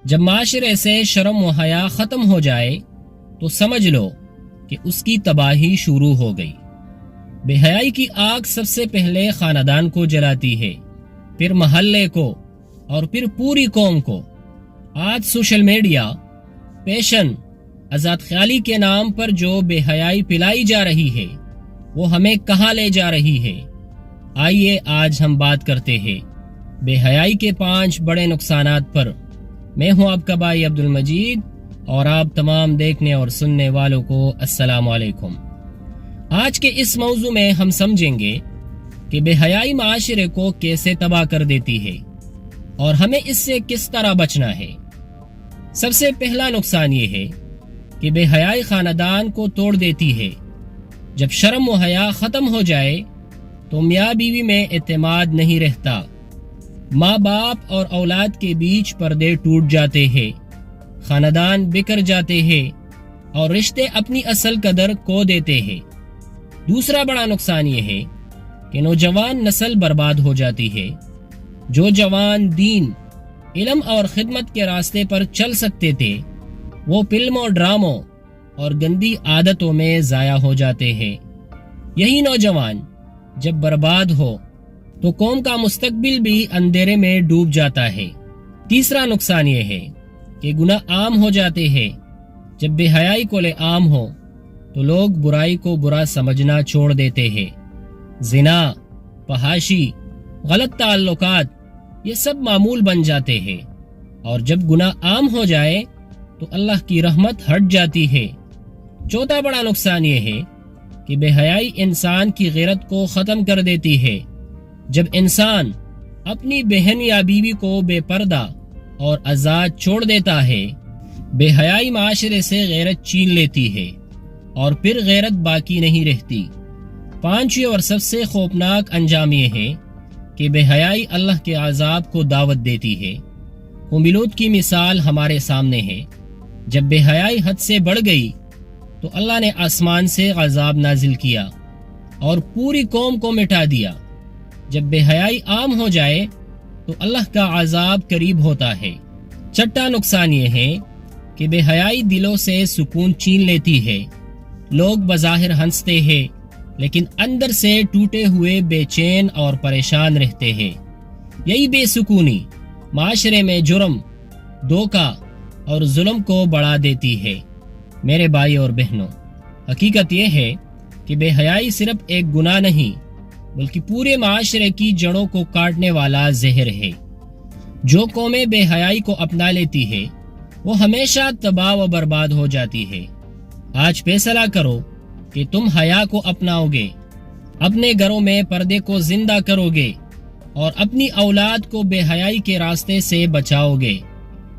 جب معاشرے سے شرم و حیا ختم ہو جائے تو سمجھ لو کہ اس کی تباہی شروع ہو گئی۔ بے حیائی کی آگ سب سے پہلے خاندان کو جلاتی ہے، پھر محلے کو اور پھر پوری قوم کو۔ آج سوشل میڈیا، پیشن، آزاد خیالی کے نام پر جو بے حیائی پلائی جا رہی ہے وہ ہمیں کہاں لے جا رہی ہے؟ آئیے آج ہم بات کرتے ہیں بے حیائی کے 5 بڑے نقصانات پر۔ میں ہوں آپ کا بھائی عبد المجید اور آپ تمام دیکھنے اور سننے والوں کو السلام علیکم۔ آج کے اس موضوع میں ہم سمجھیں گے کہ بے حیائی معاشرے کو کیسے تباہ کر دیتی ہے اور ہمیں اس سے کس طرح بچنا ہے۔ سب سے پہلا نقصان یہ ہے کہ بے حیائی خاندان کو توڑ دیتی ہے۔ جب شرم و حیا ختم ہو جائے تو میاں بیوی میں اعتماد نہیں رہتا، ماں باپ اور اولاد کے بیچ پردے ٹوٹ جاتے ہیں، خاندان بکھر جاتے ہیں اور رشتے اپنی اصل قدر کھو دیتے ہیں۔ دوسرا بڑا نقصان یہ ہے کہ نوجوان نسل برباد ہو جاتی ہے۔ جو جوان دین، علم اور خدمت کے راستے پر چل سکتے تھے وہ فلموں، ڈراموں اور گندی عادتوں میں ضائع ہو جاتے ہیں۔ یہی نوجوان جب برباد ہو تو قوم کا مستقبل بھی اندھیرے میں ڈوب جاتا ہے۔ تیسرا نقصان یہ ہے کہ گناہ عام ہو جاتے ہیں۔ جب بے حیائی کو لے عام ہو تو لوگ برائی کو برا سمجھنا چھوڑ دیتے ہیں۔ زنا، فحاشی، غلط تعلقات یہ سب معمول بن جاتے ہیں، اور جب گناہ عام ہو جائے تو اللہ کی رحمت ہٹ جاتی ہے۔ چوتھا بڑا نقصان یہ ہے کہ بے حیائی انسان کی غیرت کو ختم کر دیتی ہے۔ جب انسان اپنی بہن یا بیوی کو بے پردہ اور آزاد چھوڑ دیتا ہے، بے حیائی معاشرے سے غیرت چھین لیتی ہے اور پھر غیرت باقی نہیں رہتی۔ پانچویں اور سب سے خوفناک انجام یہ ہے کہ بے حیائی اللہ کے عذاب کو دعوت دیتی ہے۔ قوم لوط کی مثال ہمارے سامنے ہے۔ جب بے حیائی حد سے بڑھ گئی تو اللہ نے آسمان سے عذاب نازل کیا اور پوری قوم کو مٹا دیا۔ جب بے حیائی عام ہو جائے تو اللہ کا عذاب قریب ہوتا ہے۔ چھٹا نقصان یہ ہے کہ بے حیائی دلوں سے سکون چھین لیتی ہے۔ لوگ بظاہر ہنستے ہیں لیکن اندر سے ٹوٹے ہوئے، بے چین اور پریشان رہتے ہیں۔ یہی بے سکونی معاشرے میں جرم، دھوکہ اور ظلم کو بڑھا دیتی ہے۔ میرے بھائی اور بہنوں، حقیقت یہ ہے کہ بے حیائی صرف ایک گناہ نہیں بلکہ پورے معاشرے کی جڑوں کو کاٹنے والا زہر ہے۔ جو قومیں بے حیائی کو اپنا لیتی ہے وہ ہمیشہ تباہ و برباد ہو جاتی ہے۔ آج فیصلہ کرو کہ تم حیا کو اپناؤ گے، اپنے گھروں میں پردے کو زندہ کرو گے اور اپنی اولاد کو بے حیائی کے راستے سے بچاؤ گے،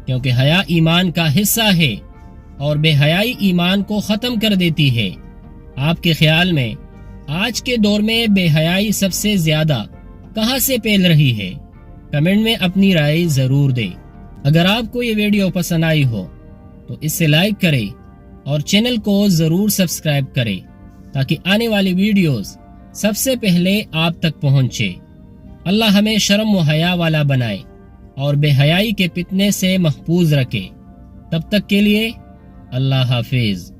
کیونکہ حیا ایمان کا حصہ ہے اور بے حیائی ایمان کو ختم کر دیتی ہے۔ آپ کے خیال میں آج کے دور میں بے حیائی سب سے زیادہ کہاں سے پھیل رہی ہے؟ کمنٹ میں اپنی رائے ضرور دیں۔ اگر آپ کو یہ ویڈیو پسند آئی ہو تو اسے لائک کریں اور چینل کو ضرور سبسکرائب کریں تاکہ آنے والی ویڈیوز سب سے پہلے آپ تک پہنچے۔ اللہ ہمیں شرم و حیا والا بنائے اور بے حیائی کے فتنے سے محفوظ رکھے۔ تب تک کے لیے اللہ حافظ۔